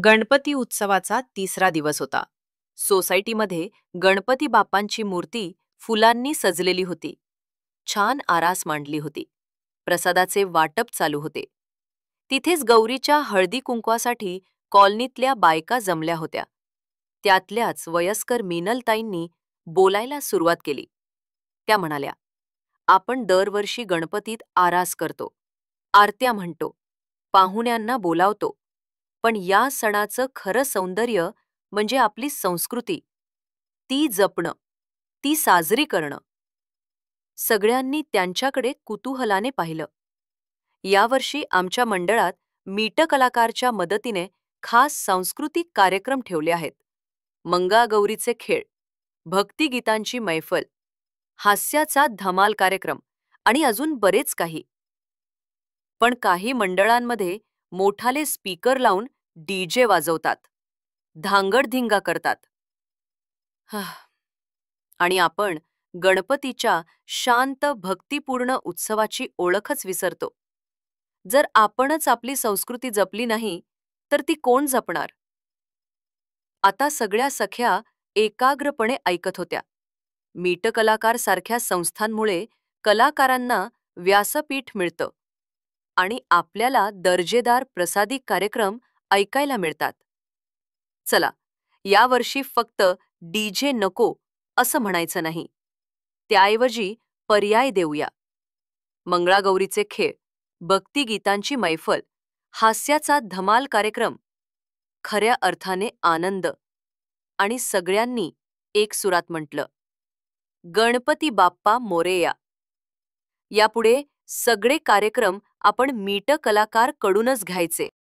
गणपती उत्सवाचा तिसरा दिवस होता. सोसायटीमध्ये गणपती बाप्पांची मूर्ती फुलांनी सजलेली होती. छान आरास मांडली होती. प्रसादाचे वाटप चालू होते. तिथेच गौरीच्या हळदी कुंकवासाठी कॉलनीतल्या बायका जमल्या होत्या. त्यातल्याच वयस्कर मीनलताईंनी बोलायला सुरुवात केली. त्या म्हणाल्या, आपण दरवर्षी गणपतीत आरास करतो, आरत्या म्हणतो, पाहुण्यांना बोलावतो. पण या सणाचं खरं सौंदर्य म्हणजे आपली संस्कृती, ती जपणं, ती साजरी करणं. सगळ्यांनी त्यांच्याकडे कुतूहलाने पाहिलं. यावर्षी आमच्या मंडळात मीटकलाकारच्या मदतीने खास सांस्कृतिक कार्यक्रम ठेवले आहेत. मंगळागौरीचे खेळ, भक्तिगीतांची मैफल, हास्याचा धमाल कार्यक्रम आणि अजून बरेच काही. पण काही मंडळांमध्ये मोठाले स्पीकर लावून डीजे वाजवतात, धांगडधिंगा करतात. आणि आपण गणपतीच्या शांत भक्तिपूर्ण उत्सवाची ओळखच विसरतो. जर आपणच आपली संस्कृती जपली नाही तर ती कोण जपणार? आता सगळ्या सख्या एकाग्रपणे ऐकत होत्या. मीटकलाकार सारख्या संस्थांमुळे कलाकारांना व्यासपीठ मिळतं आणि आपल्याला दर्जेदार प्रसादी कार्यक्रम ऐकायला मिळतात. चला, यावर्षी फक्त डीजे नको असं म्हणायचं नाही. त्याऐवजी पर्याय देऊया. मंगळागौरीचे खेळ, भक्तिगीतांची मैफल, हास्याचा धमाल कार्यक्रम, खऱ्या अर्थाने आनंद. आणि सगळ्यांनी एक सुरात म्हटलं, गणपती बाप्पा मोरेया. यापुढे सगळे कार्यक्रम आपण मीटकलाकार कडूनच घ्यायचे.